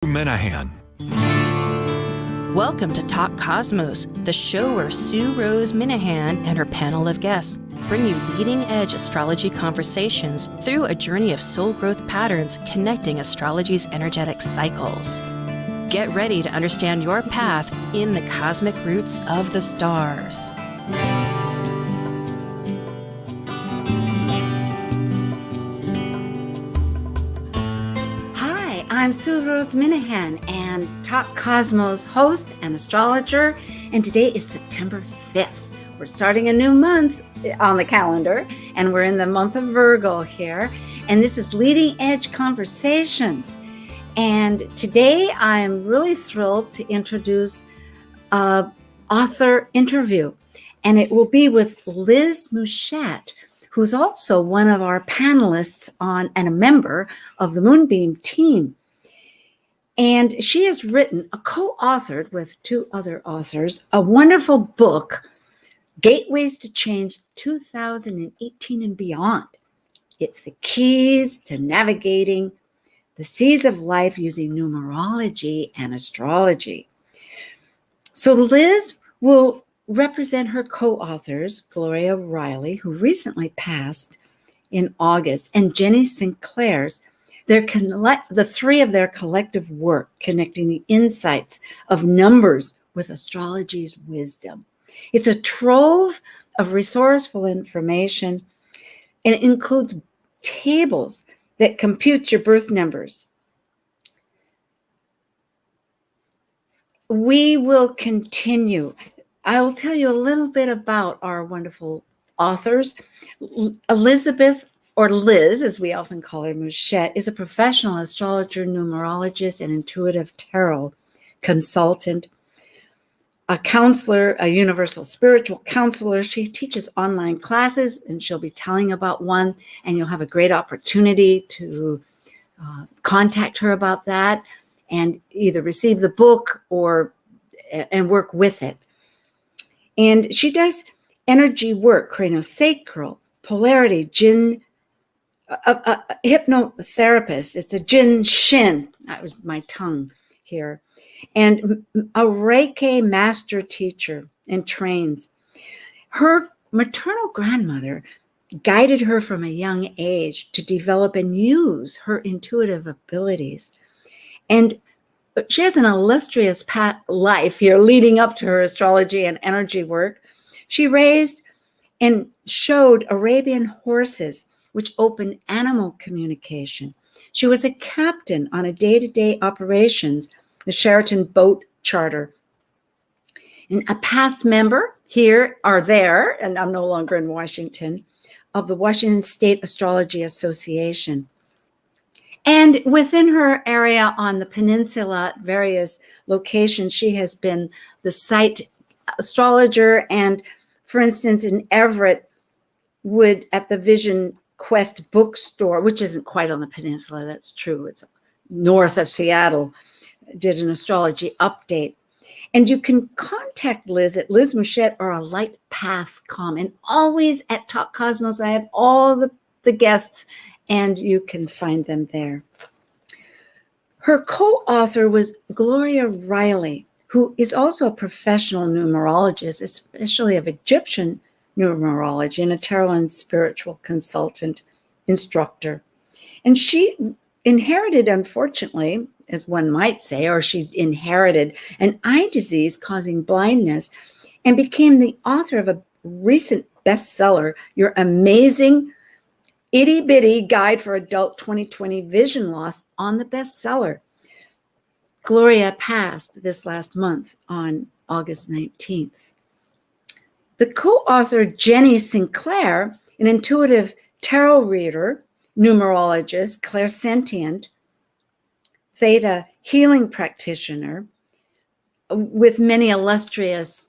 Minahan. Welcome to Talk Cosmos, the show where Sue Rose Minahan and her panel of guests bring you leading-edge astrology conversations through a journey of soul growth patterns connecting astrology's energetic cycles. Get ready to understand your path in the cosmic roots of the stars. I'm Sue Rose Minahan and Talk Cosmos host and astrologer, and today is September 5th. We're starting a new month on the calendar, and we're in the month of Virgo here, and this is Leading Edge Conversations. And today I am really thrilled to introduce an author interview, and it will be with Liz Muschett, who's also one of our panelists on and a member of the Moonbeam Team. And she has written, co-authored with two other authors, a wonderful book, Gateways to Change 2018 and Beyond. It's the keys to navigating the seas of life using numerology and astrology. So Liz will represent her co-authors, Gloria Riley, who recently passed in August, and Jenny Sinclair's, the three of their collective work connecting the insights of numbers with astrology's wisdom. It's a trove of resourceful information, and it includes tables that compute your birth numbers. We will continue. I will tell you a little bit about our wonderful authors. Elizabeth, or Liz, as we often call her, Muschett, is a professional astrologer, numerologist, and intuitive tarot consultant, a counselor, a universal spiritual counselor. She teaches online classes, and she'll be telling about one, and you'll have a great opportunity to contact her about that and either receive the book and work with it. And she does energy work, craniosacral, polarity, a hypnotherapist. It's a Jin Shin. That was my tongue here. And a Reiki master teacher and trains. Her maternal grandmother guided her from a young age to develop and use her intuitive abilities. And she has an illustrious life here leading up to her astrology and energy work. She raised and showed Arabian horses, which opened animal communication. She was a captain on a day-to-day operations, the Sheraton boat charter. And a past member here or there, and I'm no longer in Washington, of the Washington State Astrology Association. And within her area on the peninsula, various locations, she has been the site astrologer. And for instance, in Everett, at the Vision Quest bookstore, which isn't quite on the peninsula, that's true, it's north of Seattle, did an astrology update. And you can contact Liz at Liz Muschett or a Light Path comment. Always at Talk Cosmos, I have all the guests, and you can find them there. Her co-author was Gloria Riley, who is also a professional numerologist, especially of Egyptian numerology, and a tarot and spiritual consultant instructor. And she inherited, unfortunately, as one might say, or she inherited an eye disease causing blindness and became the author of a recent bestseller, Your Amazing Itty Bitty Guide for Adult 2020 Vision Loss, on the bestseller. Gloria passed this last month on August 19th. The co-author Jenny Sinclair, an intuitive tarot reader, numerologist, clairsentient, theta healing practitioner, with many illustrious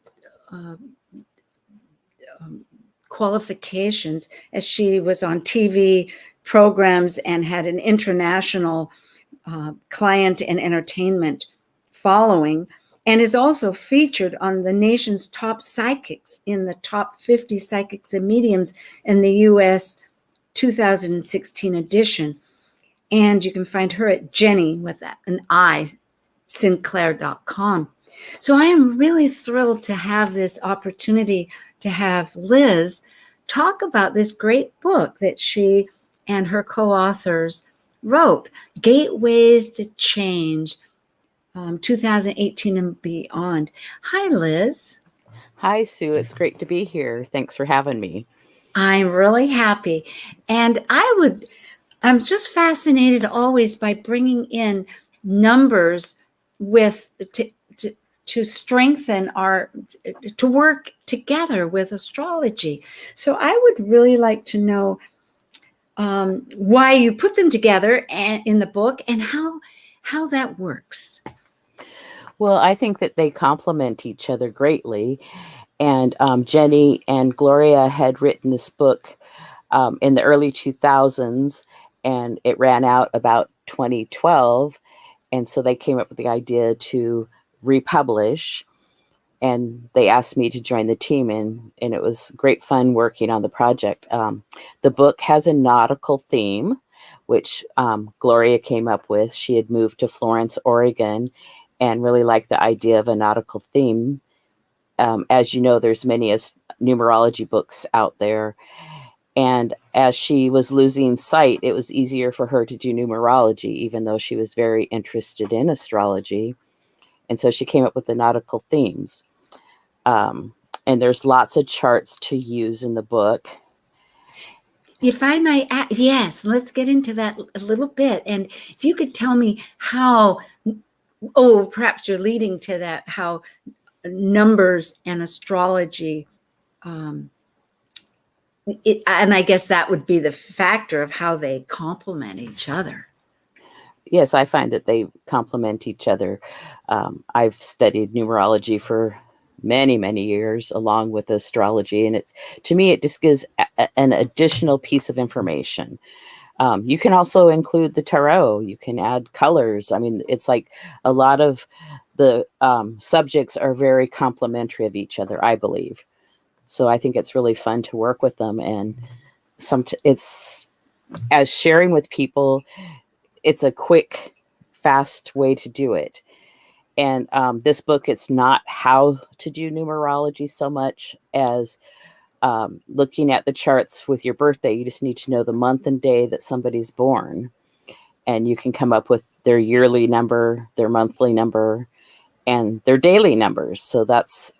qualifications, as she was on TV programs and had an international client and entertainment following, and is also featured on the nation's top psychics in the top 50 psychics and mediums in the U.S. 2016 edition. And you can find her at Jenny with an I Sinclair.com. So I am really thrilled to have this opportunity to have Liz talk about this great book that she and her co-authors wrote, Gateways to Change, 2018 and beyond. Hi, Liz. Hi, Sue. It's great to be here. Thanks for having me. I'm really happy. And I'm just fascinated always by bringing in numbers to strengthen to work together with astrology. So I would really like to know why you put them together in the book and how that works. Well, I think that they complement each other greatly. And Jenny and Gloria had written this book in the early 2000s, and it ran out about 2012. And so they came up with the idea to republish. And they asked me to join the team, and it was great fun working on the project. The book has a nautical theme, which Gloria came up with. She had moved to Florence, Oregon, and really liked the idea of a nautical theme. As you know, there's many numerology books out there. And as she was losing sight, it was easier for her to do numerology, even though she was very interested in astrology. And so she came up with the nautical themes. And there's lots of charts to use in the book. If I may add, yes, let's get into that a little bit. And if you could tell me perhaps you're leading to that, how numbers and astrology, and I guess that would be the factor of how they complement each other. Yes, I find that they complement each other. I've studied numerology for many, many years along with astrology. And to me, it just gives an additional piece of information. You can also include the tarot. You can add colors. I mean, it's like a lot of the subjects are very complementary of each other, I believe. So I think it's really fun to work with them. And it's as sharing with people, it's a quick, fast way to do it. And this book, it's not how to do numerology so much as looking at the charts with your birthday. You just need to know the month and day that somebody's born. And you can come up with their yearly number, their monthly number, and their daily numbers. So that's,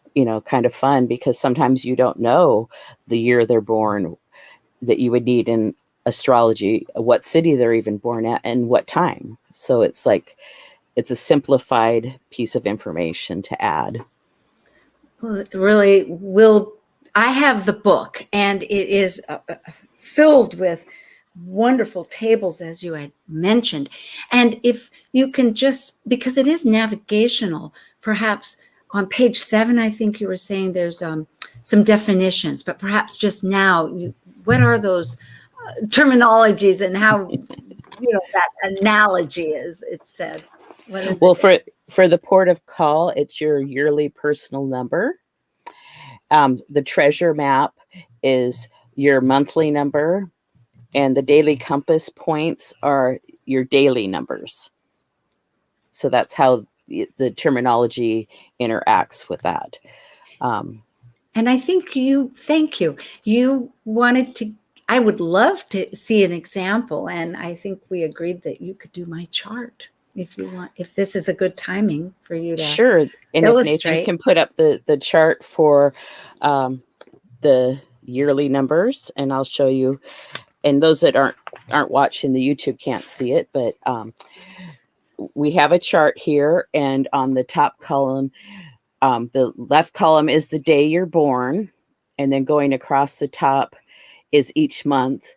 kind of fun because sometimes you don't know the year they're born that you would need in astrology, what city they're even born at and what time. So it's like, it's a simplified piece of information to add. Well, it really will. I have the book, and it is filled with wonderful tables, as you had mentioned. And if you can just, because it is navigational, perhaps on page 7, I think you were saying there's some definitions, but perhaps just now, what are those terminologies and how, that analogy is, it's said. Well, for the port of call, it's your yearly personal number. The treasure map is your monthly number, and the daily compass points are your daily numbers. So that's how the terminology interacts with that. And I think thank you. You wanted to, I would love to see an example. And I think we agreed that you could do my chart if you want, if this is a good timing for you to Sure. And illustrate. If Nathan can put up the chart for the yearly numbers, and I'll show you. And those that aren't watching the YouTube can't see it, but we have a chart here, and on the top column, the left column is the day you're born, and then going across the top is each month.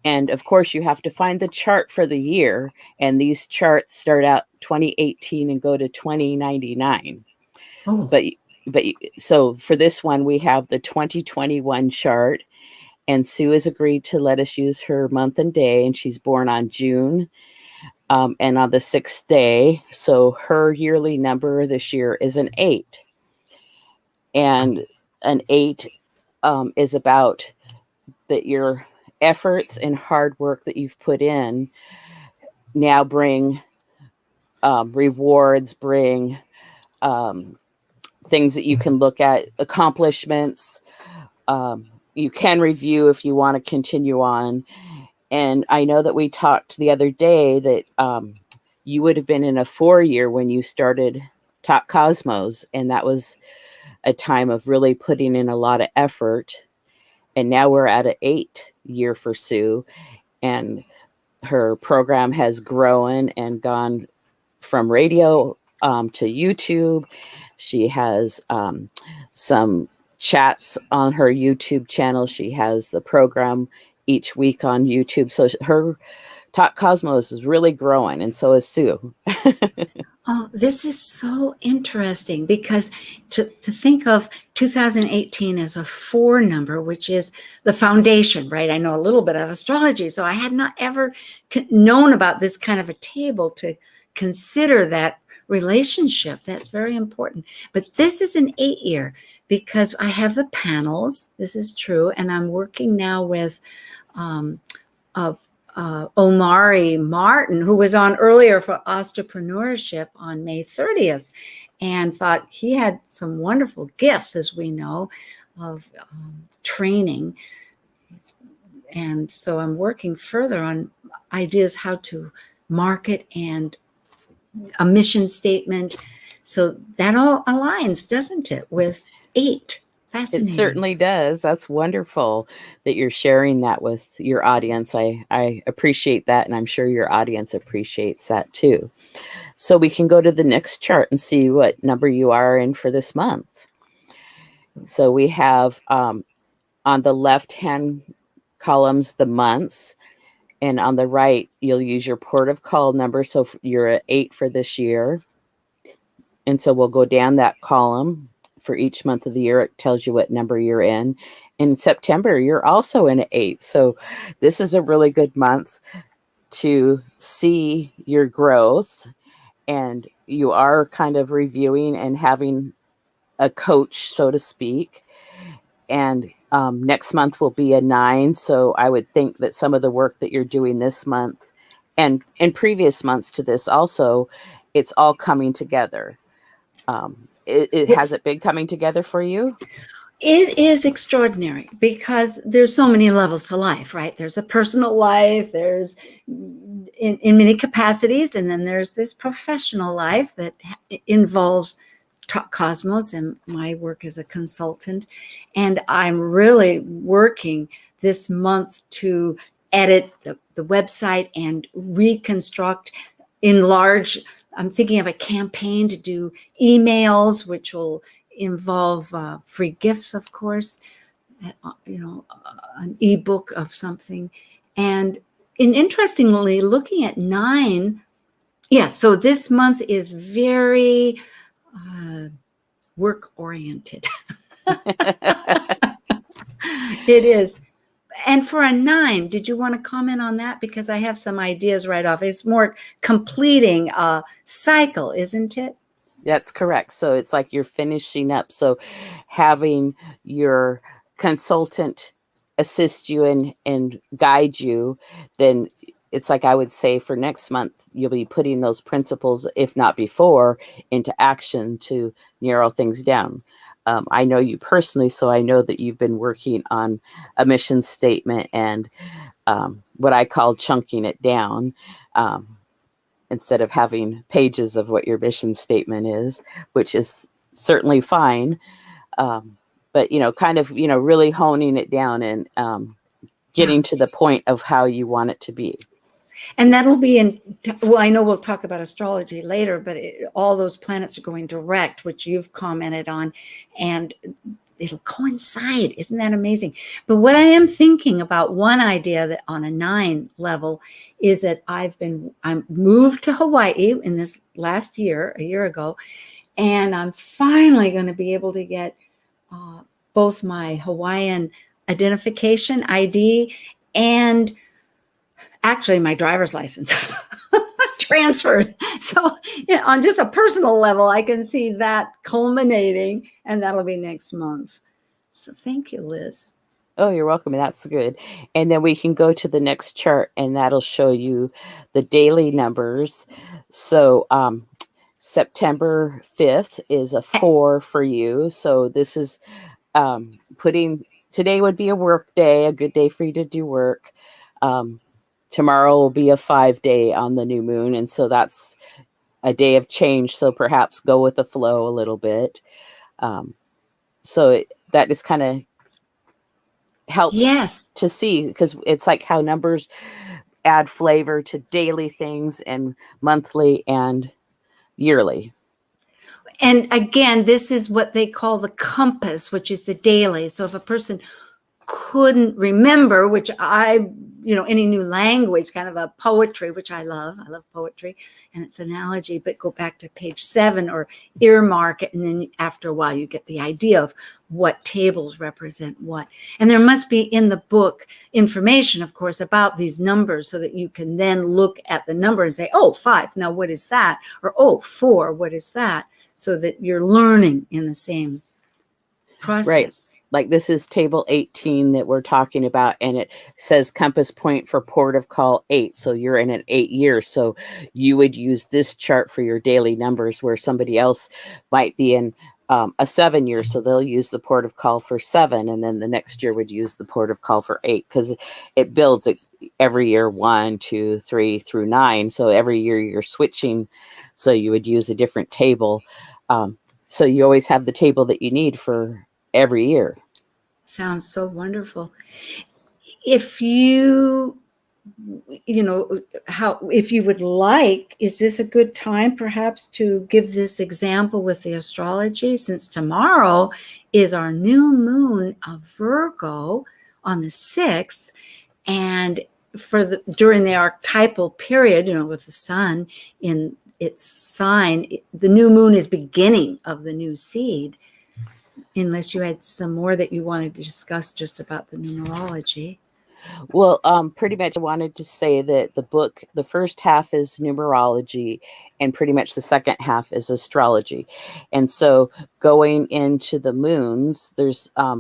And of course, you have to find the chart for the year, and these charts start out 2018 and go to 2099. Oh. But so for this one, we have the 2021 chart, and Sue has agreed to let us use her month and day, and she's born on June and on the 6th day. So her yearly number this year is an 8. And an 8 is about that your efforts and hard work that you've put in now bring rewards, bring things that you can look at, accomplishments. You can review if you want to continue on. And I know that we talked the other day that you would have been in a 4-year when you started Talk Cosmos, and that was a time of really putting in a lot of effort. And now we're at an 8-year for Sue, and her program has grown and gone from radio to YouTube. She has some chats on her YouTube channel. She has the program each week on YouTube. So her Talk Cosmos is really growing, and so is Sue. Oh, this is so interesting because to think of 2018 as a 4 number, which is the foundation, right? I know a little bit of astrology, so I had not ever known about this kind of a table to consider that relationship. That's very important. But this is an 8-year because I have the panels. This is true. And I'm working now with Omari Martin, who was on earlier for Entrepreneurship on May 30th, and thought he had some wonderful gifts, as we know, of training. And so I'm working further on ideas how to market and a mission statement. So that all aligns, doesn't it, with 8? Fascinating. It certainly does. That's wonderful that you're sharing that with your audience. I appreciate that, and I'm sure your audience appreciates that too. So we can go to the next chart and see what number you are in for this month. So we have on the left-hand columns the months, and on the right you'll use your port of call number. So you're at 8 for this year, and so we'll go down that column. For each month of the year, it tells you what number you're in. In September, you're also in an 8. So this is a really good month to see your growth. And you are kind of reviewing and having a coach, so to speak. And next month will be a 9. So I would think that some of the work that you're doing this month and in previous months to this also, it's all coming together. It has it been coming together for you? It is extraordinary because there's so many levels to life, right? There's a personal life, there's in many capacities, and then there's this professional life that involves Talk Cosmos and my work as a consultant. And I'm really working this month to edit the website and reconstruct, enlarge. I'm thinking of a campaign to do emails, which will involve free gifts, of course, an ebook of something. And interestingly, looking at 9, so this month is very work-oriented. It is. And for a 9, did you want to comment on that? Because I have some ideas right off. It's more completing a cycle, isn't it? That's correct. So it's like you're finishing up. So having your consultant assist you and guide you, then it's like I would say for next month, you'll be putting those principles, if not before, into action to narrow things down. I know you personally, so I know that you've been working on a mission statement and what I call chunking it down instead of having pages of what your mission statement is, which is certainly fine. But, kind of, really honing it down and getting to the point of how you want it to be. And that'll be I know we'll talk about astrology later, but all those planets are going direct, which you've commented on, and it'll coincide. Isn't that amazing? But what I am thinking about, one idea that on a 9 level is that I'm moved to Hawaii in this last year, a year ago, and I'm finally going to be able to get both my Hawaiian identification ID and actually my driver's license transferred. So on just a personal level, I can see that culminating, and that'll be next month. So thank you, Liz. Oh, you're welcome. That's good. And then we can go to the next chart, and that'll show you the daily numbers. So September 5th is a 4 for you. So this is today would be a work day, a good day for you to do work. Tomorrow will be a 5-day on the new moon. And so that's a day of change. So perhaps go with the flow a little bit. That just kind of helps to see, because it's like how numbers add flavor to daily things and monthly and yearly. And again, this is what they call the compass, which is the daily. So if a person couldn't remember, which any new language, kind of a poetry, which I love poetry and its analogy, but go back to page 7 or earmark it. And then after a while, you get the idea of what tables represent what. And there must be in the book information, of course, about these numbers so that you can then look at the number and say, oh, 5, now what is that? Or, oh, 4, what is that? So that you're learning in the same process. Right. Like this is table 18 that we're talking about, and it says compass point for port of call 8. So you're in an 8 year. So you would use this chart for your daily numbers, where somebody else might be in a 7 year. So they'll use the port of call for 7. And then the next year would use the port of call for 8, because it builds it every year 1, 2, 3 through 9. So every year you're switching. So you would use a different table. So you always have the table that you need for every year. Sounds so wonderful. If you would like, is this a good time perhaps to give this example with the astrology, since tomorrow is our new moon of Virgo on the 6th, and during the archetypal period, with the sun in its sign, the new moon is beginning of the new seed. Unless you had some more that you wanted to discuss just about the numerology. Well, pretty much I wanted to say that the book, the first half is numerology, and pretty much the second half is astrology. And so going into the moons, there's a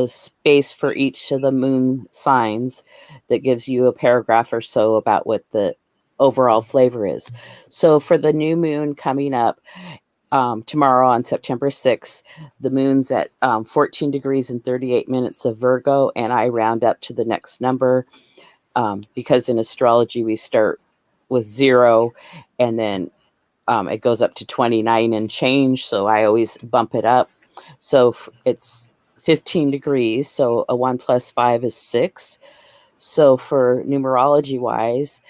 space for each of the moon signs that gives you a paragraph or so about what the overall flavor is. So for the new moon coming up, tomorrow on September 6th, the moon's at 14 degrees and 38 minutes of Virgo, and I round up to the next number because in astrology we start with 0 and then it goes up to 29 and change, so I always bump it up. So it's 15 degrees, so a 1 plus 5 is 6. So for numerology wise,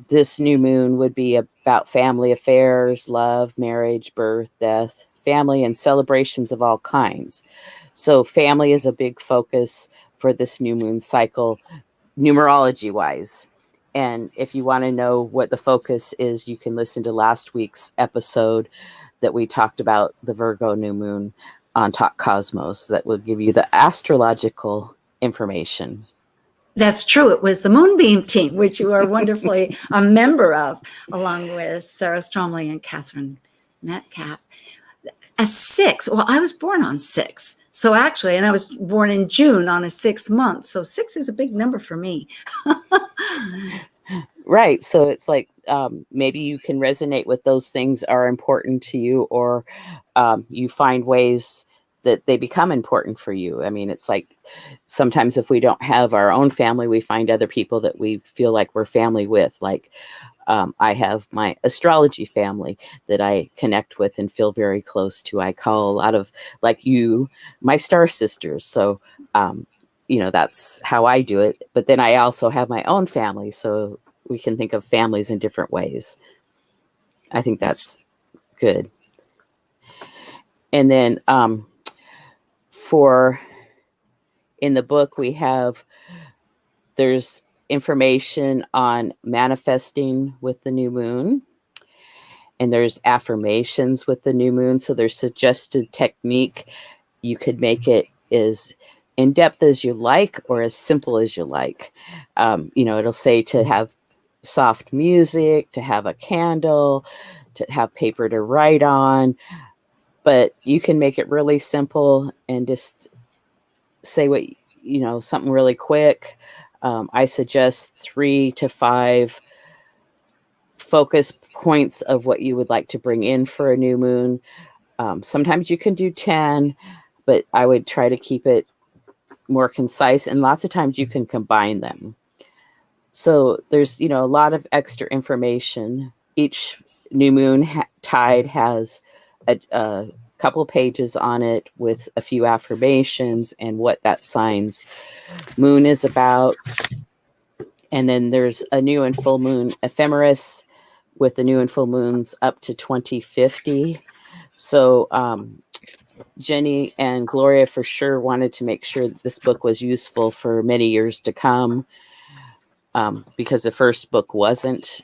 this new moon would be about family affairs, love, marriage, birth, death, family, and celebrations of all kinds. So family is a big focus for this new moon cycle, numerology wise. And if you want to know what the focus is, you can listen to last week's episode that we talked about the Virgo new moon on Talk Cosmos. That will give you the astrological information. That's true. It was the Moonbeam Team, which you are wonderfully a member of, along with Sarah Stromley and Catherine Metcalf. A 6. Well, I was born on 6. So actually, and I was born in June on a 6th month. So 6 is a big number for me. Right. So it's like maybe you can resonate with those things are important to you, or you find ways that they become important for you. I mean, it's like sometimes if we don't have our own family, we find other people that we feel like we're family with. Like I have my astrology family that I connect with and feel very close to. I call a lot of, like you, my star sisters. So, that's how I do it. But then I also have my own family. So we can think of families in different ways. I think that's good. And then in the book, there's information on manifesting with the new moon, and there's affirmations with the new moon. So there's suggested technique. You could make it as in depth as you like or as simple as you like. It'll say to have soft music, to have a candle, to have paper to write on, but you can make it really simple and just say what, something really quick, I suggest 3 to 5 focus points of what you would like to bring in for a new moon. Sometimes you can do 10, but I would try to keep it more concise, and lots of times you can combine them. So there's, a lot of extra information. Each new moon tide has a couple of pages on it with a few affirmations and what that sign's moon is about. And then there's a new and full moon ephemeris with the new and full moons up to 2050. So Jenny and Gloria for sure wanted to make sure that this book was useful for many years to come, because the first book wasn't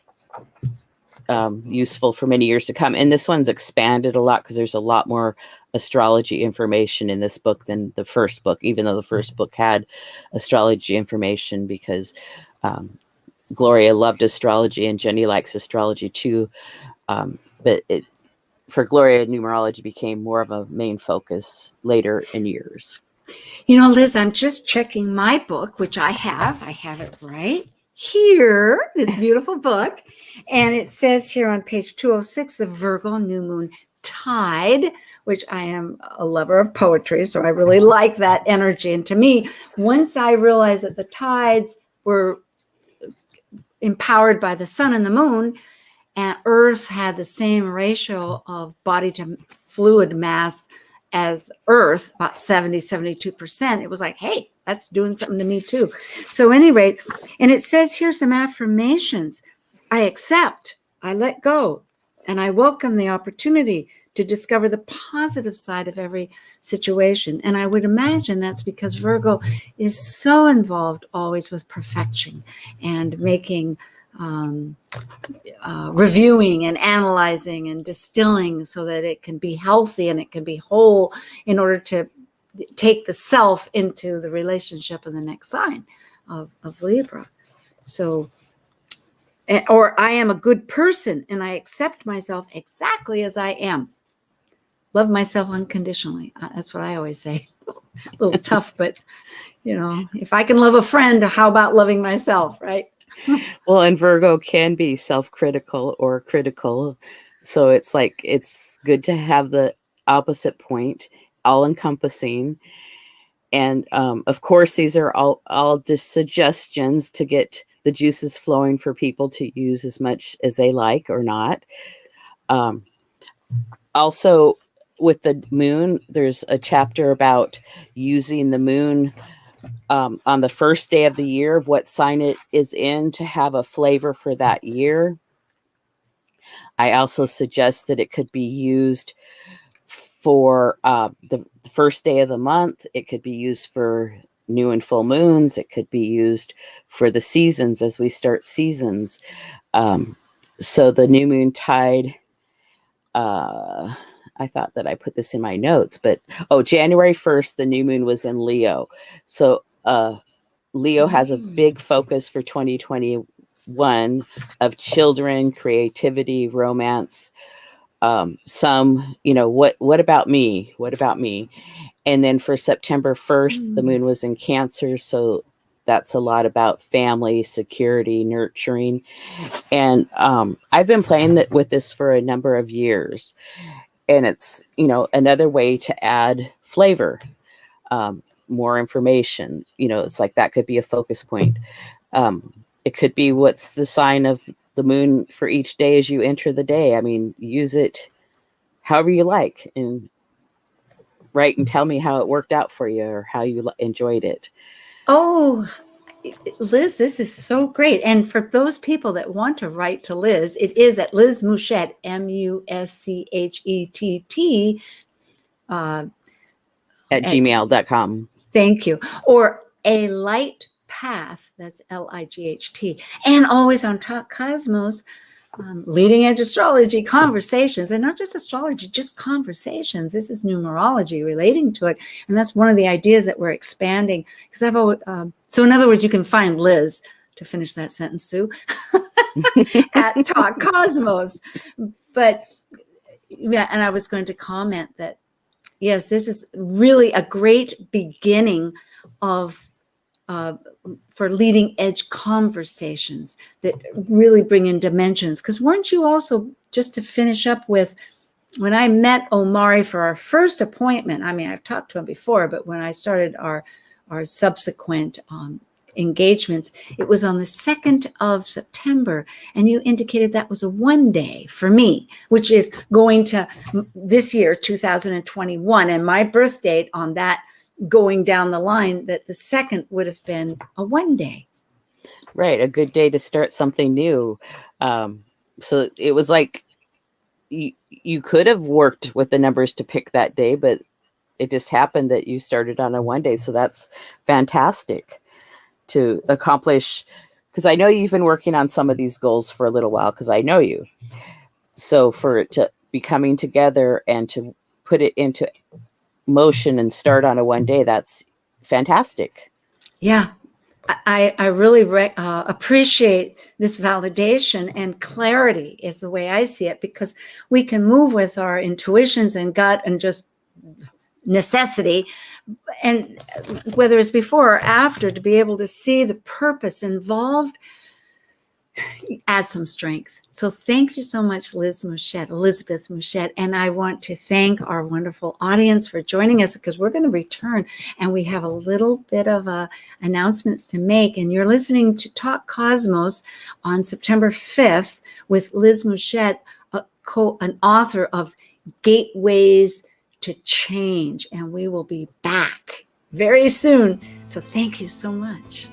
useful for many years to come. And this one's expanded a lot because there's a lot more astrology information in this book than the first book, even though the first book had astrology information, because Gloria loved astrology and Jenny likes astrology too. But for Gloria, numerology became more of a main focus later in years. Liz, I'm just checking my book, which I have. I have it right here, this beautiful book. And it says here on page 206, the Virgo new moon tide, which I am a lover of poetry, so I really like that energy. And to me, once I realized that the tides were empowered by the sun and the moon, and Earth had the same ratio of body to fluid mass as Earth, about 72%. It was like, hey, that's doing something to me too. So at any rate, and it says here some affirmations. I accept, I let go, and I welcome the opportunity to discover the positive side of every situation. And I would imagine that's because Virgo is so involved always with perfection and making reviewing and analyzing and distilling so that it can be healthy and it can be whole in order to take the self into the relationship of the next sign of Libra. So, or I am a good person and I accept myself exactly as I am. Love myself unconditionally. That's what I always say. A little tough, but if I can love a friend, how about loving myself, right? Well, and Virgo can be self-critical or critical. So it's like, it's good to have the opposite point, all-encompassing. And of course, these are all just suggestions to get the juices flowing for people to use as much as they like or not. Also, with the moon, there's a chapter about using the moon on the first day of the year of what sign it is in to have a flavor for that year. I also suggest that it could be used for the first day of the month. It could be used for new and full moons. It could be used for the seasons as we start seasons. So the new moon tide, I thought that I put this in my notes, but January 1st, the new moon was in Leo. So Leo has a big focus for 2021 of children, creativity, romance. Some, what about me? What about me? And then for September 1st, the moon was in Cancer. So that's a lot about family, security, nurturing. And I've been playing with this for a number of years. And it's, another way to add flavor, more information. It's like that could be a focus point. It could be what's the sign of the moon for each day as you enter the day. I mean, use it however you like and write and tell me how it worked out for you or how you enjoyed it. Oh, Liz, this is so great. And for those people that want to write to Liz, it is at Liz Muschett, Muschett, at gmail.com. Thank you. Or a light path, that's Light. And always on Talk Cosmos, leading edge astrology conversations, and not just astrology, just conversations. This is numerology relating to it. And that's one of the ideas that we're expanding, because I've always, so in other words, you can find Liz, to finish that sentence, Sue, at Talk Cosmos. But yeah, and I was going to comment that, yes, this is really a great beginning of for leading edge conversations that really bring in dimensions. Because weren't you also, just to finish up with, when I met Omari for our first appointment, I mean, I've talked to him before, but when I started our subsequent engagements, it was on the 2nd of September, and you indicated that was a one day for me, which is going to this year, 2021, and my birth date on that going down the line, that the 2nd would have been a one day. Right. A good day to start something new. So it was like you could have worked with the numbers to pick that day, but it just happened that you started on a one day. So that's fantastic to accomplish, because I know you've been working on some of these goals for a little while, because I know you. So for it to be coming together and to put it into motion and start on a one day, that's fantastic. Yeah, I really appreciate this validation, and clarity is the way I see it, because we can move with our intuitions and gut and just necessity, and whether it's before or after, to be able to see the purpose involved, add some strength. So thank you so much, Elizabeth Muschett. And I want to thank our wonderful audience for joining us, because we're going to return and we have a little bit of announcements to make. And you're listening to Talk Cosmos on September 5th with Liz Muschett, an author of Gateways to Change. And we will be back very soon. So thank you so much.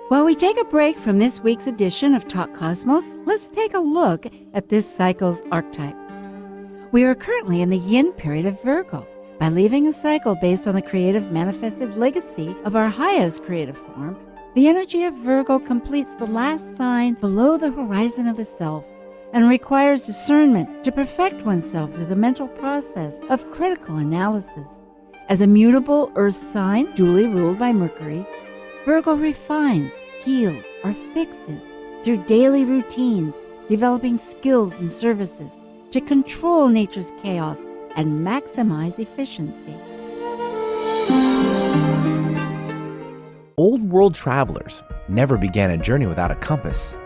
While we take a break from this week's edition of Talk Cosmos, let's take a look at this cycle's archetype. We are currently in the yin period of Virgo. By leaving a cycle based on the creative manifested legacy of our highest creative form, the energy of Virgo completes the last sign below the horizon of the self and requires discernment to perfect oneself through the mental process of critical analysis. As a mutable earth sign duly ruled by Mercury, Virgo refines, heals, or fixes through daily routines, developing skills and services to control nature's chaos and maximize efficiency. Old world travelers never began a journey without a compass.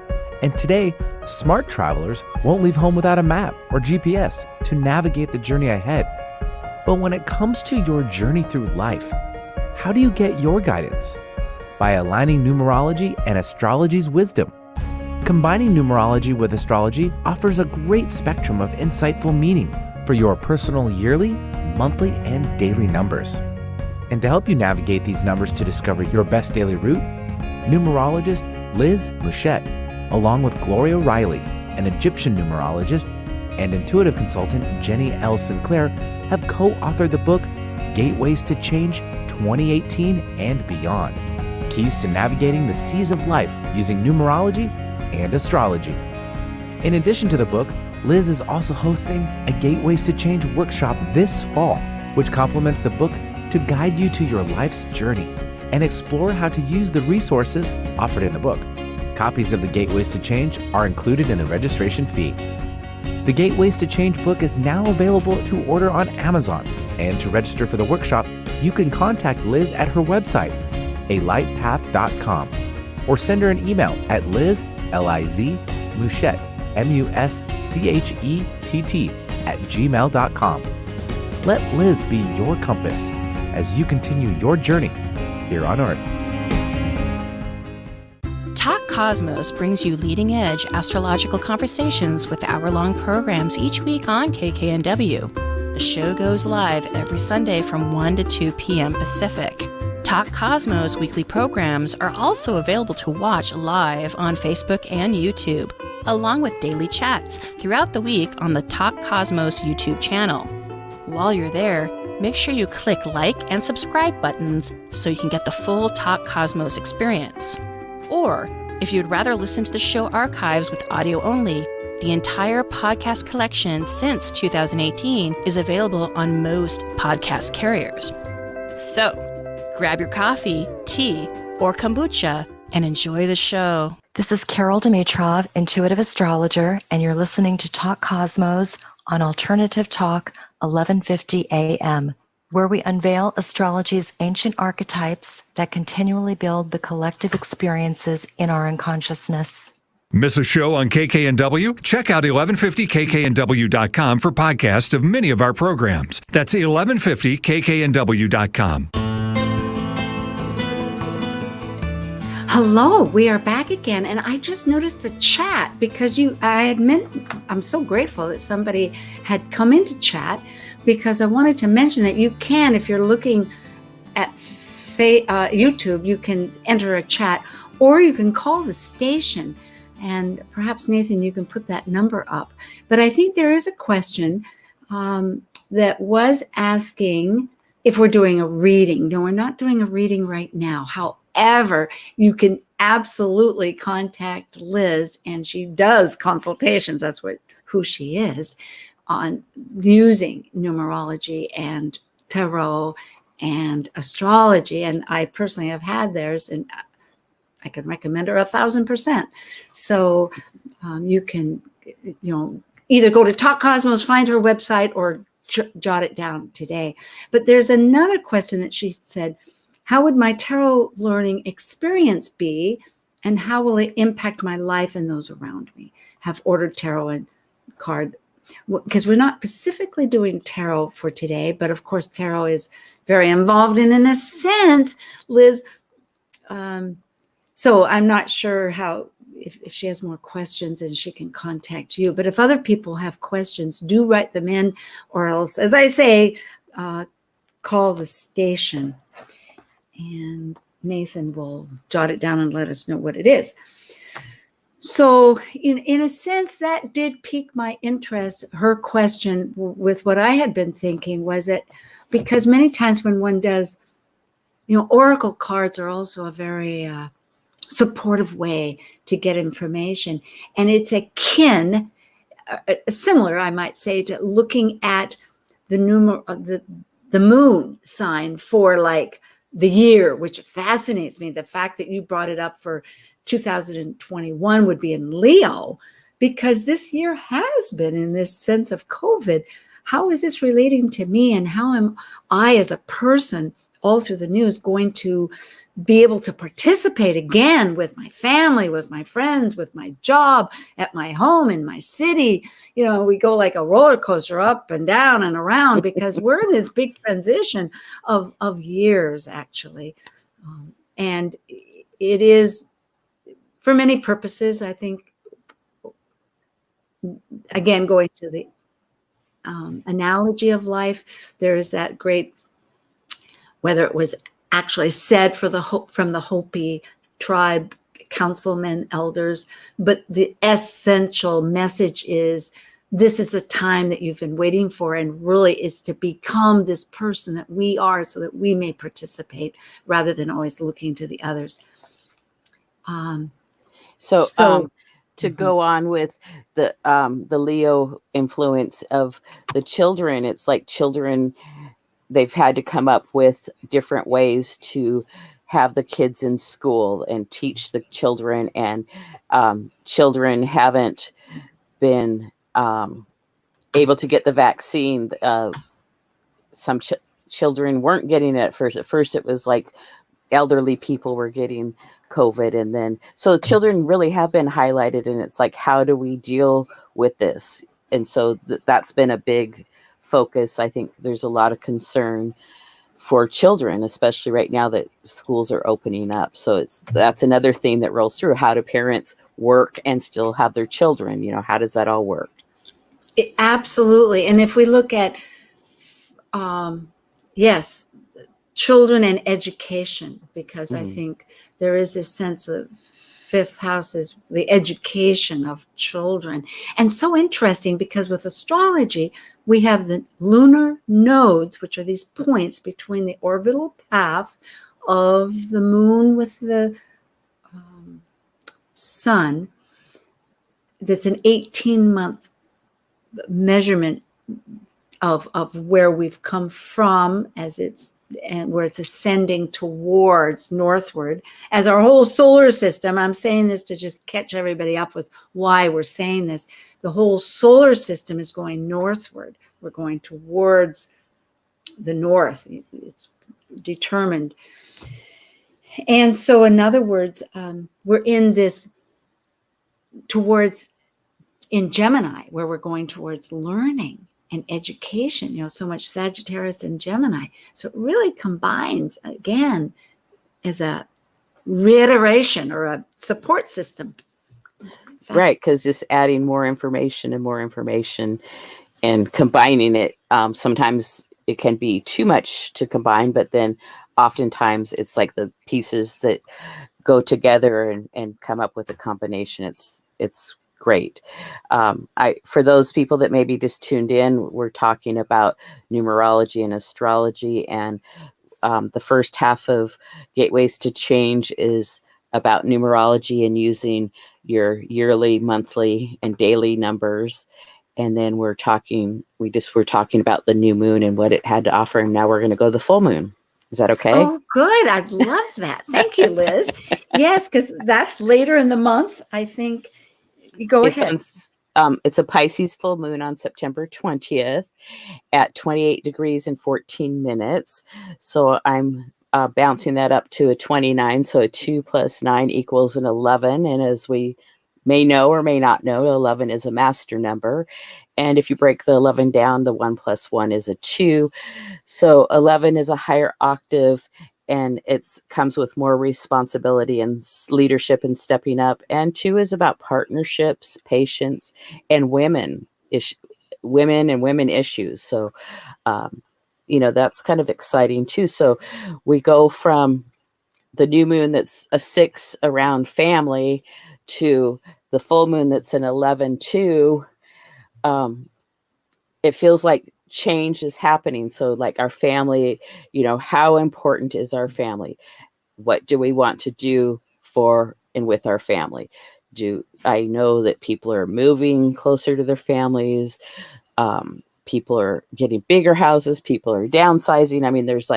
And today, smart travelers won't leave home without a map or GPS to navigate the journey ahead. But when it comes to your journey through life, how do you get your guidance? By aligning numerology and astrology's wisdom. Combining numerology with astrology offers a great spectrum of insightful meaning for your personal yearly, monthly, and daily numbers. And to help you navigate these numbers to discover your best daily route, numerologist Liz Muschett, along with Gloria Riley, an Egyptian numerologist, and intuitive consultant Jenny Sinclair, have co-authored the book Gateways to Change 2018 and Beyond. Keys to navigating the seas of life using numerology and astrology. In addition to the book, Liz is also hosting a Gateways to Change workshop this fall, which complements the book to guide you to your life's journey and explore how to use the resources offered in the book. Copies of the Gateways to Change are included in the registration fee. The Gateways to Change book is now available to order on Amazon, and to register for the workshop, you can contact Liz at her website, alightpath.com, or send her an email at Liz, L-I-Z, Muschett, M-U-S-C-H-E-T-T, @gmail.com. Let Liz be your compass as you continue your journey here on Earth. Talk Cosmos brings you leading-edge astrological conversations with hour-long programs each week on KKNW. The show goes live every Sunday from 1 to 2 p.m. Pacific. Talk Cosmos weekly programs are also available to watch live on Facebook and YouTube, along with daily chats throughout the week on the Talk Cosmos YouTube channel. While you're there, make sure you click like and subscribe buttons so you can get the full Talk Cosmos experience. Or, if you'd rather listen to the show archives with audio only, the entire podcast collection since 2018 is available on most podcast carriers. So, Grab your coffee, tea, or kombucha and enjoy the show. This is Carol Dimitrov, intuitive astrologer, and you're listening to Talk Cosmos on Alternative Talk 1150 AM, where we unveil astrology's ancient archetypes that continually build the collective experiences in our unconsciousness. Miss a show on KKNW? Check out 1150kknw.com for podcasts of many of our programs. That's 1150kknw.com. Hello, we are back again, and I just noticed the chat because I'm so grateful that somebody had come into chat, because I wanted to mention that you can, if you're looking at YouTube, you can enter a chat, or you can call the station, and perhaps Nathan, you can put that number up. But I think there is a question that was asking if we're doing a reading. No, we're not doing a reading right now. However, you can absolutely contact Liz, and she does consultations. That's who she is, on using numerology and tarot and astrology. And I personally have had theirs, and I can recommend her 1,000%. So you can, either go to Talk Cosmos, find her website, or jot it down today. But there's another question that she said: how would my tarot learning experience be, and how will it impact my life and those around me? Have ordered tarot and card, because we're not specifically doing tarot for today, but of course tarot is very involved in a sense, Liz. So I'm not sure if she has more questions, and she can contact you. But if other people have questions, do write them in, or else, as I say, call the station, and Nathan will jot it down and let us know what it is. So in a sense, that did pique my interest. Her question with what I had been thinking was that, because many times when one does, oracle cards are also a very supportive way to get information. And it's akin, similar, I might say, to looking at the moon sign for like the year, which fascinates me. The fact that you brought it up for 2021 would be in Leo, because this year has been in this sense of COVID. How is this relating to me, and how am I as a person all through the news going to be able to participate again with my family, with my friends, with my job, at my home, in my city? We go like a roller coaster up and down and around, because we're in this big transition of years, actually. And it is, for many purposes, I think, again, going to the analogy of life, there is that great, whether it was actually said from the Hopi tribe, councilmen, elders, but the essential message is, this is the time that you've been waiting for, and really is to become this person that we are, so that we may participate, rather than always looking to the others. To go on with the Leo influence of the children, it's like children, they've had to come up with different ways to have the kids in school and teach the children, and children haven't been able to get the vaccine. Some children weren't getting it at first. At first it was like elderly people were getting COVID, and then so children really have been highlighted, and it's like, how do we deal with this? And so that's been a big focus. I think there's a lot of concern for children, especially right now that schools are opening up. So that's another thing that rolls through. How do parents work and still have their children? How does that all work? Absolutely. And if we look at, yes, children and education, because I think there is this sense of fifth house is the education of children. And so interesting, because with astrology, we have the lunar nodes, which are these points between the orbital path of the moon with the sun. That's an 18-month measurement of where we've come from as it's and where it's ascending towards northward, as our whole solar system. I'm saying this to just catch everybody up with why we're saying this. The whole solar system is going northward. We're going towards the north. It's determined. And so, in other words, we're in this towards in Gemini, where we're going towards learning and education, so much Sagittarius and Gemini. So it really combines, again, as a reiteration or a support system. Right, because just adding more information and combining it, sometimes it can be too much to combine, but then oftentimes it's like the pieces that go together and come up with a combination. It's great. For those people that maybe just tuned in, we're talking about numerology and astrology, and the first half of Gateways to Change is about numerology and using your yearly, monthly, and daily numbers. And then we're talking about the new moon and what it had to offer. And now we're going to go to the full moon. Is that okay? Oh, good. I'd love that. Thank you, Liz. Yes, because that's later in the month, I think. Go ahead. It's a Pisces full moon on September 20th at 28 degrees and 14 minutes. So I'm bouncing that up to a 29. So a 2 plus 9 equals an 11. And as we may know or may not know, 11 is a master number. And if you break the 11 down, the 1 plus 1 is a 2. So 11 is a higher octave, and it comes with more responsibility and leadership and stepping up. And 2 is about partnerships, patience, and women and women issues. So, that's kind of exciting too. So we go from the new moon that's a 6 around family to the full moon that's an 11-2. It feels like change is happening. So like our family, how important is our family? What do we want to do for and with our family? I know that people are moving closer to their families. People are getting bigger houses. People are downsizing. I mean, there's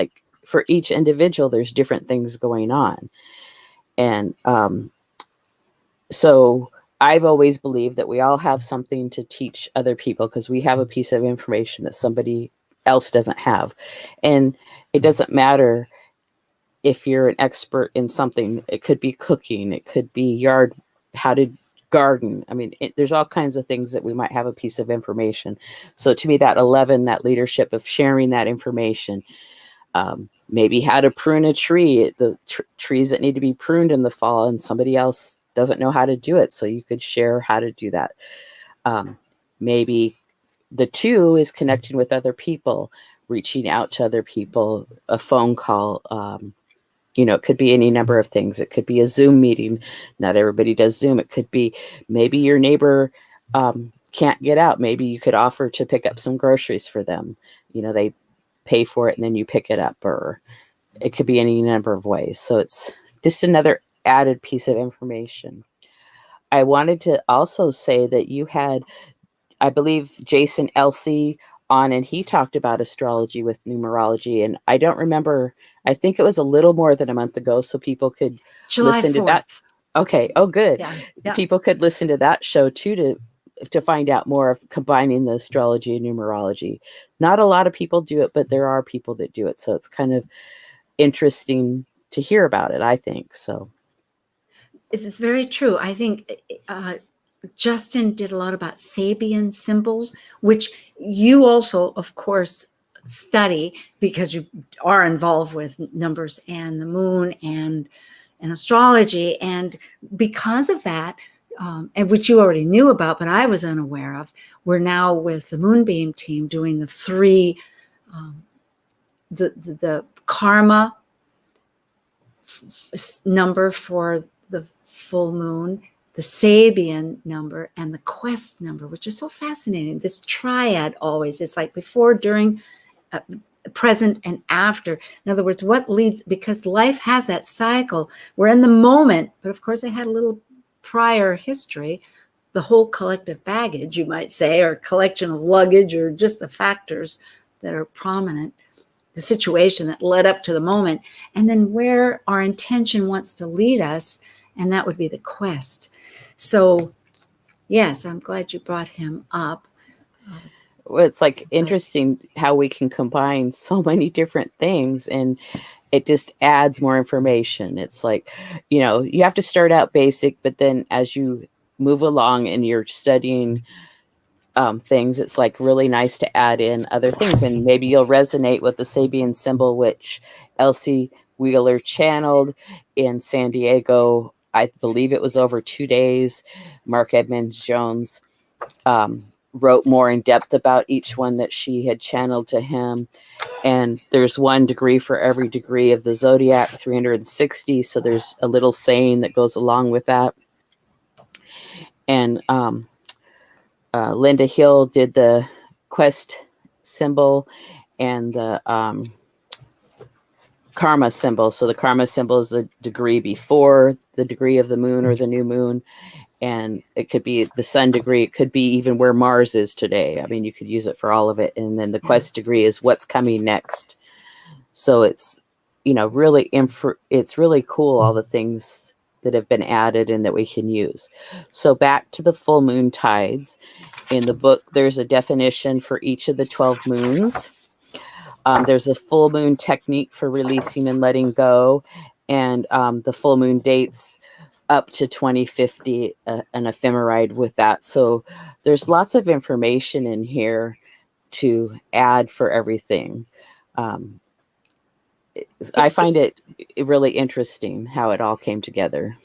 for each individual, there's different things going on. And so I've always believed that we all have something to teach other people because we have a piece of information that somebody else doesn't have. And it doesn't matter if you're an expert in something. It could be cooking. It could be how to garden. I mean, there's all kinds of things that we might have a piece of information. So to me, that 11, that leadership of sharing that information, maybe how to prune a tree, the trees that need to be pruned in the fall, and somebody else doesn't know how to do it. So you could share how to do that. Maybe the 2 is connecting with other people, reaching out to other people, a phone call. It could be any number of things. It could be a Zoom meeting. Not everybody does Zoom. It could be maybe your neighbor can't get out. Maybe you could offer to pick up some groceries for them. They pay for it and then you pick it up, or it could be any number of ways. So it's just another added piece of information. I wanted to also say that you had, I believe, Jason Elsey on, and he talked about astrology with numerology. And I don't remember, I think it was a little more than a month ago, so people could listen to that. Okay. Oh, good. Yeah. People could listen to that show too to find out more of combining the astrology and numerology. Not a lot of people do it, but there are people that do it. So it's kind of interesting to hear about it, I think. So it's very true. I think Justin did a lot about Sabian symbols, which you also, of course, study because you are involved with numbers and the moon and astrology. And because of that, and which you already knew about, but I was unaware of, we're now with the Moonbeam team doing the 3, the karma number for the full moon, the Sabian number, and the quest number, which is so fascinating. This triad always, it's like before, during, present, and after. In other words, what leads, because life has that cycle. We're in the moment, but of course I had a little prior history, the whole collective baggage, you might say, or collection of luggage, or just the factors that are prominent. the situation that led up to the moment, and then where our intention wants to lead us, and that would be the quest. So yes, I'm glad you brought him up. Well, it's like interesting how we can combine so many different things, and it just adds more information. It's like, you have to start out basic, but then as you move along and you're studying things, it's like really nice to add in other things. And maybe you'll resonate with the Sabian symbol, which Elsie Wheeler channeled in San Diego. I believe it was over 2 days. Mark Edmonds Jones wrote more in depth about each one that she had channeled to him. And there's 1 degree for every degree of the zodiac, 360. So there's a little saying that goes along with that. And Linda Hill did the quest symbol and the karma symbol. So the karma symbol is the degree before the degree of the moon or the new moon. And it could be the sun degree. It could be even where Mars is today. I mean, you could use it for all of it. And then the quest degree is what's coming next. So it's, really, it's really cool, all the things that have been added and that we can use. So back to the full moon tides. In the book, there's a definition for each of the 12 moons. There's a full moon technique for releasing and letting go. And the full moon dates up to 2050, an ephemeride with that. So there's lots of information in here to add for everything. I find it really interesting how it all came together.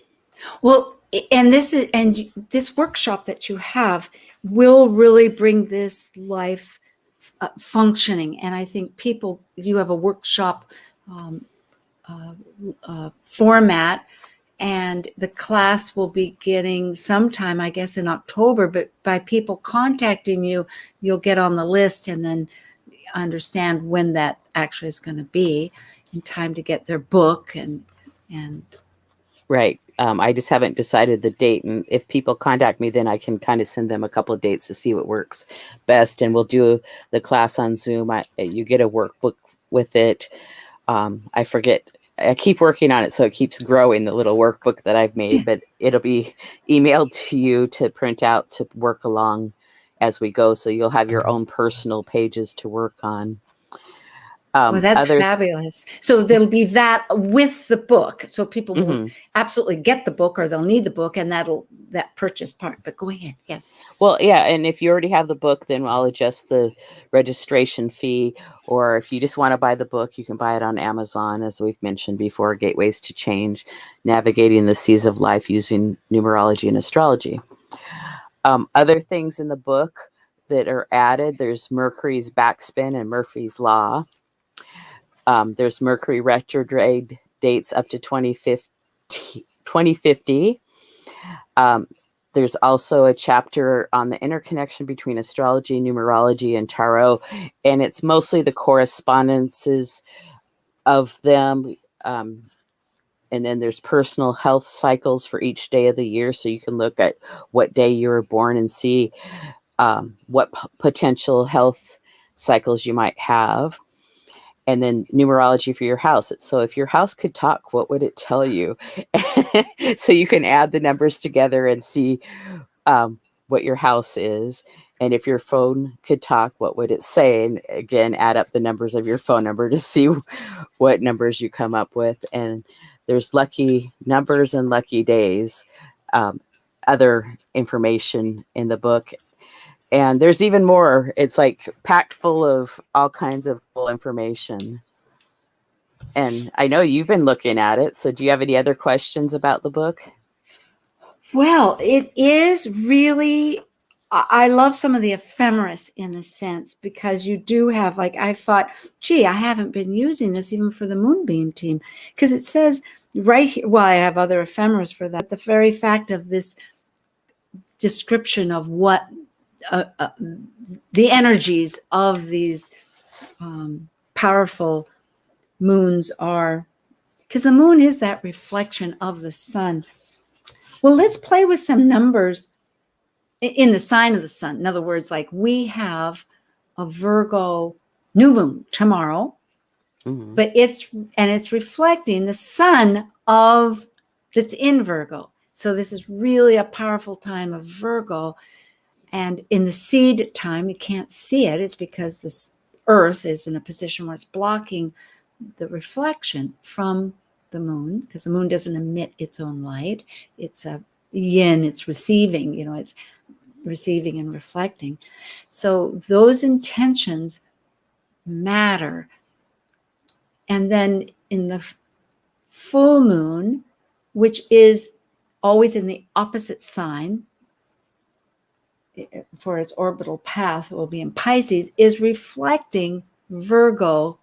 Well, and this workshop that you have will really bring this life functioning. And I think you have a workshop format, and the class will be getting sometime, I guess, in October. But by people contacting you, you'll get on the list and then understand when that actually is going to be in time to get their book and Right. I just haven't decided the date. And if people contact me, then I can kind of send them a couple of dates to see what works best. And we'll do the class on Zoom. You get a workbook with it. I forget. I keep working on it, so it keeps growing, the little workbook that I've made. But it'll be emailed to you to print out to work along as we go. So you'll have your own personal pages to work on. Well, that's fabulous. So there'll be that with the book. So people will absolutely get the book, or they'll need the book, and that purchase part. But go ahead. Yes. Well, yeah. And if you already have the book, then I'll adjust the registration fee. Or if you just want to buy the book, you can buy it on Amazon, as we've mentioned before, Gateways to Change, Navigating the Seas of Life Using Numerology and Astrology. Other things in the book that are added, there's Mercury's backspin and Murphy's Law. There's Mercury retrograde dates up to 2050. There's also a chapter on the interconnection between astrology, numerology, and tarot, and it's mostly the correspondences of them. And then there's personal health cycles for each day of the year, so you can look at what day you were born and see what potential health cycles you might have. And then numerology for your house. So if your house could talk, what would it tell you? So you can add the numbers together and see what your house is. And if your phone could talk, what would it say? And again, add up the numbers of your phone number to see what numbers you come up with. And there's lucky numbers and lucky days, other information in the book. And there's even more. It's like packed full of all kinds of cool information. And I know you've been looking at it. So do you have any other questions about the book? Well, it is really, I love some of the ephemeris in a sense, because you do have, like, I thought, gee, I haven't been using this even for the Moonbeam team, because it says right here, well, I have other ephemeris for that. The very fact of this description of what the energies of these powerful moons are, because the moon is that reflection of the sun. Well, let's play with some numbers in the sign of the sun. In other words, like we have a Virgo new moon tomorrow, Mhm. but it's reflecting the sun that's in Virgo. So this is really a powerful time of Virgo. And in the seed time, you can't see it. It's because this Earth is in a position where it's blocking the reflection from the moon, because the moon doesn't emit its own light. It's a yin, it's receiving, it's receiving and reflecting. So those intentions matter. And then in the full moon, which is always in the opposite sign for its orbital path, will be in Pisces, is reflecting Virgo,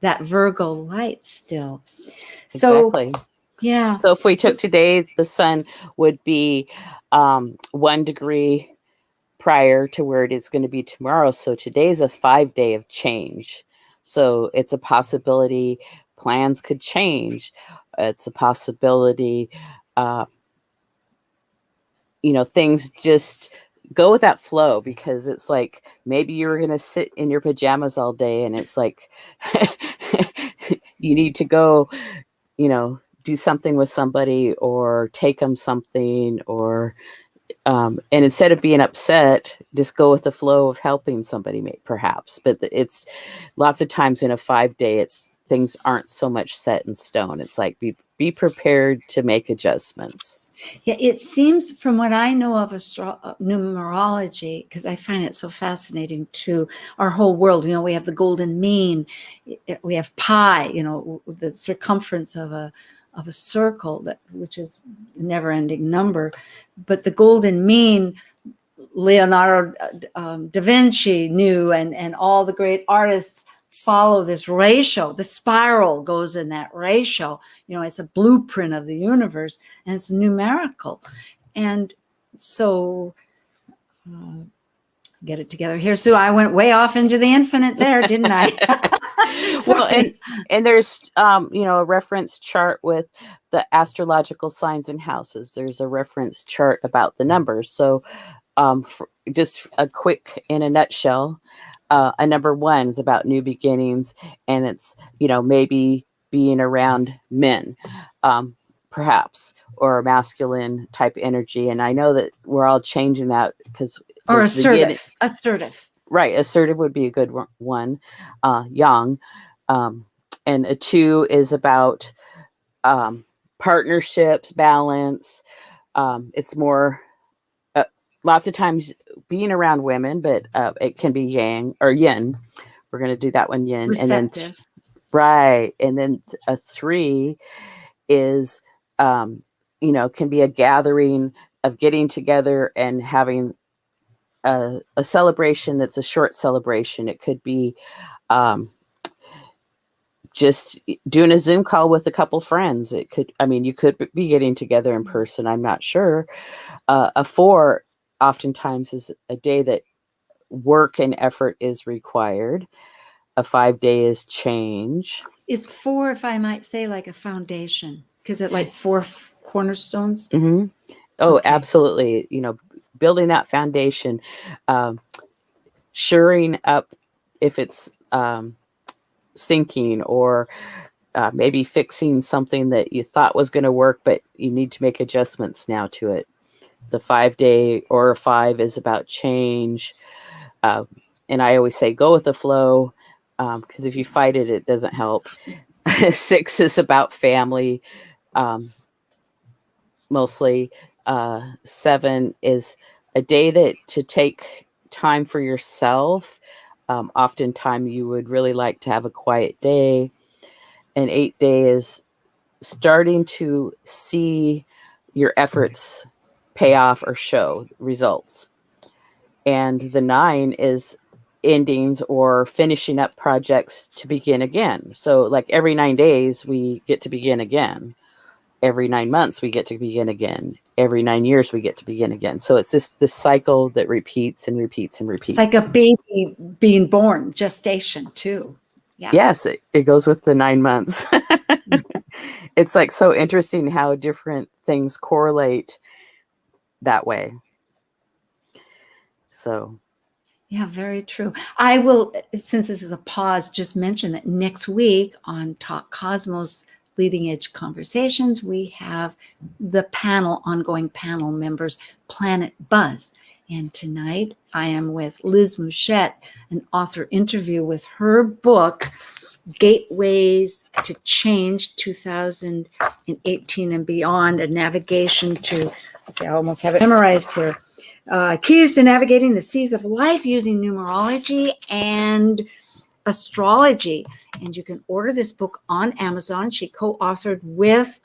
that Virgo light still. So, Exactly. yeah. So if we So, took today, the sun would be 1 degree prior to where it is going to be tomorrow. So today's a 5-day of change. So it's a possibility plans could change. It's a possibility, things just go with that flow, because it's like maybe you're going to sit in your pajamas all day and it's like you need to go, do something with somebody or take them something, or and instead of being upset, just go with the flow of helping somebody, perhaps. But it's lots of times in a 5-day, it's things aren't so much set in stone. It's like be prepared to make adjustments. yeah, it seems from what I know of numerology, because I find it so fascinating too, our whole world, we have the golden mean, we have pi, the circumference of a circle, which is a never-ending number. But the golden mean, Leonardo da Vinci knew, and all the great artists follow this ratio. The spiral goes in that ratio. It's a blueprint of the universe, and it's numerical. And so, get it together here, Sue. I went way off into the infinite there, didn't I? Well, and there's a reference chart with the astrological signs and houses. There's a reference chart about the numbers. So just a quick, in a nutshell, a number 1 is about new beginnings, and it's maybe being around men, perhaps, or masculine type energy. And I know that we're all changing that, because or assertive. Right, assertive would be a good one. Yang, and a 2 is about partnerships, balance. It's more lots of times being around women, but it can be yang or yin. We're going to do that one, yin. Receptive. And then right, and then a 3 is can be a gathering of getting together and having a celebration that's a short celebration. It could be just doing a Zoom call with a couple friends. It could, you could be getting together in person. I'm not sure. A 4 oftentimes is a day that work and effort is required. A 5-day is change. Is 4, if I might say, like a foundation? Because it like 4 cornerstones? Mm-hmm. Oh, Okay. Absolutely. Building that foundation, shoring up if it's sinking, or maybe fixing something that you thought was going to work, but you need to make adjustments now to it. The 5-day or a 5 is about change. And I always say, go with the flow, because if you fight it, it doesn't help. 6 is about family, mostly. 7 is a day to take time for yourself. Oftentimes you would really like to have a quiet day. And 8-day is starting to see your efforts pay off or show results. And the 9 is endings or finishing up projects to begin again. So like every 9 days, we get to begin again. Every 9 months, we get to begin again. Every 9 years, we get to begin again. So it's just this cycle that repeats and repeats and repeats. It's like a baby being born, gestation too. Yeah. Yes, it goes with the 9 months. It's like so interesting how different things correlate that way. So Yeah, very true. I will, since this is a pause, just mention that next week on Talk Cosmos Leading Edge Conversations, we have the ongoing panel members, Planet Buzz. And tonight I am with Liz Muschett, an author interview with her book, Gateways to Change 2018 and Beyond, a navigation to, let's see, I almost have it memorized here. Keys to navigating the seas of life using numerology and astrology. And you can order this book on Amazon. She co-authored with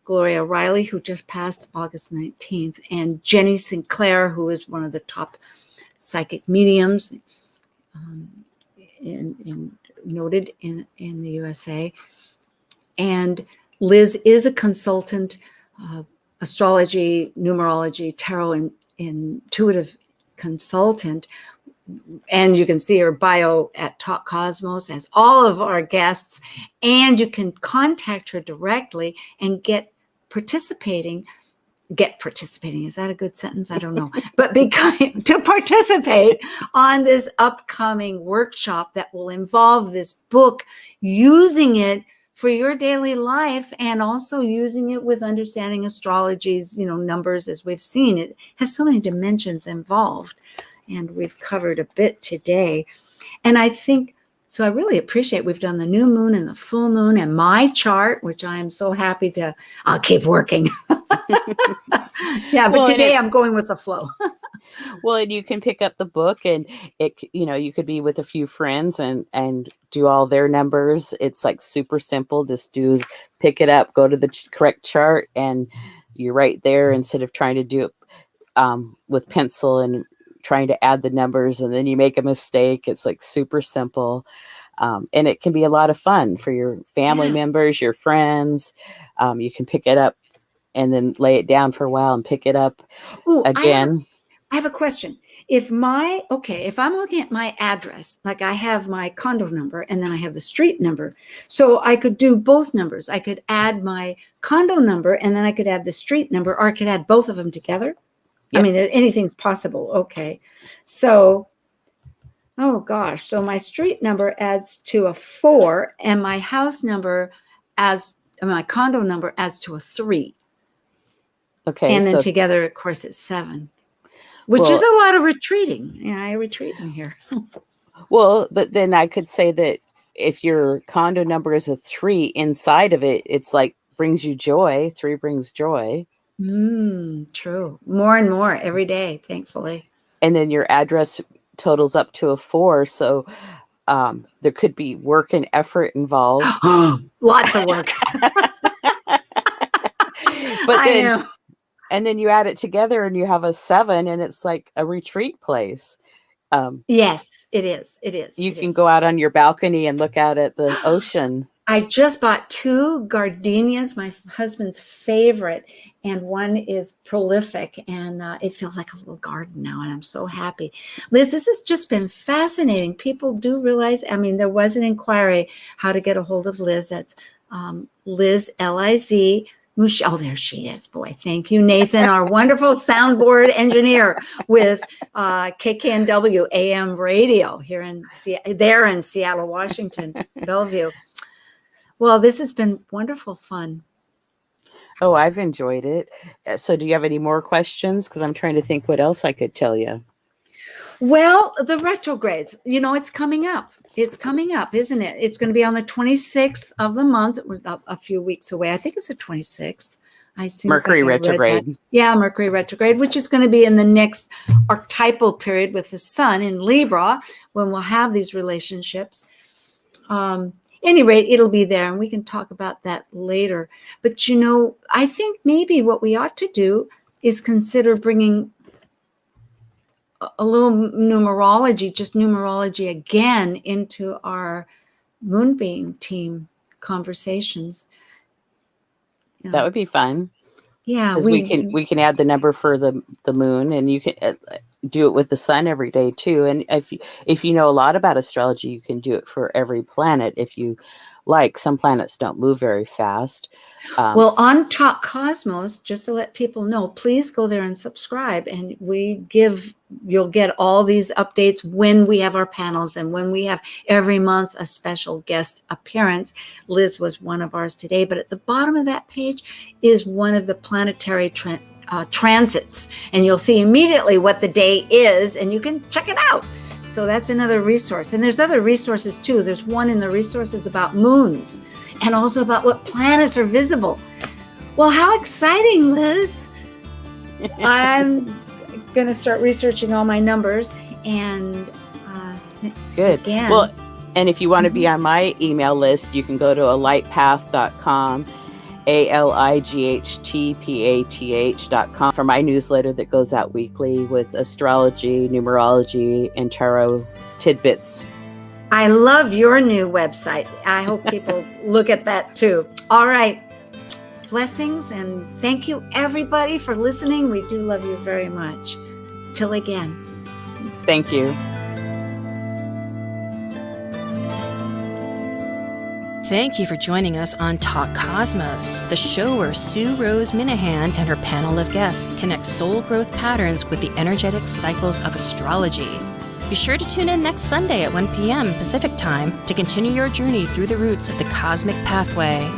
Gloria Riley, who just passed August 19th, and Jenny Sinclair, who is one of the top psychic mediums noted in the USA. And Liz is a consultant, astrology, numerology, tarot, and intuitive consultant. And you can see her bio at Talk Cosmos, as all of our guests. And you can contact her directly and get participating. Is that a good sentence? I don't know. But to participate on this upcoming workshop that will involve this book, using it for your daily life and also using it with understanding astrology's, numbers. As we've seen, it has so many dimensions involved, and we've covered a bit today. And I think, so I really appreciate we've done the new moon and the full moon and my chart, which I am so happy I'll keep working. Yeah, but today I'm going with the flow. Well, and you can pick up the book, and you could be with a few friends and do all their numbers. It's like super simple. Just pick it up, go to the correct chart, and you're right there, instead of trying to do it with pencil and trying to add the numbers, and then you make a mistake. It's like super simple. And it can be a lot of fun for your family members, your friends. You can pick it up and then lay it down for a while and pick it up again. I have a question. If I'm looking at my address, like I have my condo number and then I have the street number. So I could do both numbers. I could add my condo number and then I could add the street number, or I could add both of them together. Yep. I mean, anything's possible. Okay. So, oh gosh. So my street number adds to a 4 and my house number my condo number adds to a 3. Okay. And then together, of course, it's 7, which is a lot of retreating. Yeah, I retreat in here. Well, but then I could say that if your condo number is a 3, inside of it, it's like brings you joy. 3 brings joy. True. More and more every day, thankfully. And then your address totals up to a 4. So there could be work and effort involved. Lots of work. And then you add it together and you have a 7, and it's like a retreat place. Yes, it is. It is. You can go out on your balcony and look out at the ocean. I just bought 2 gardenias, my husband's favorite, and one is prolific, and it feels like a little garden now, and I'm so happy. Liz, this has just been fascinating. People do realize, there was an inquiry how to get a hold of Liz. That's Liz, Liz, Muschett. Oh, there she is. Boy, thank you, Nathan, our wonderful soundboard engineer with KKNW AM radio here in Seattle, Washington, Bellevue. Well, this has been wonderful fun. Oh, I've enjoyed it. So do you have any more questions? Because I'm trying to think what else I could tell you. Well, the retrogrades, it's coming up. It's coming up, isn't it? It's going to be on the 26th of the month. We're a few weeks away. I think it's the 26th. Mercury retrograde. Yeah, Mercury retrograde, which is going to be in the next archetypal period with the sun in Libra, when we'll have these relationships. Any rate, it'll be there, and we can talk about that later. But, I think maybe what we ought to do is consider bringing a little numerology again into our Moonbeam Team conversations. That would be fun. Yeah, we can add the number for the moon, and you can do it with the sun every day too. And if you know a lot about astrology, you can do it for every planet if you like. Some planets don't move very fast. Well, on Talk Cosmos, just to let people know, please go there and subscribe. And you'll get all these updates when we have our panels and when we have every month a special guest appearance. Liz was one of ours today, but at the bottom of that page is one of the planetary transits, and you'll see immediately what the day is, and you can check it out. So that's another resource. And there's other resources too. There's one in the resources about moons and also about what planets are visible. Well, how exciting, Liz. I'm going to start researching all my numbers and good. Again. Well, and if you want to be on my email list, you can go to alightpath.com, ALIGHTPATH.com for my newsletter that goes out weekly with astrology, numerology, and tarot tidbits. I love your new website. I hope people look at that too. All right. Blessings, and thank you everybody for listening. We do love you very much. Till again. Thank you. Thank you for joining us on Talk Cosmos, the show where Sue Rose Minahan and her panel of guests connect soul growth patterns with the energetic cycles of astrology. Be sure to tune in next Sunday at 1 p.m. Pacific Time to continue your journey through the roots of the cosmic pathway.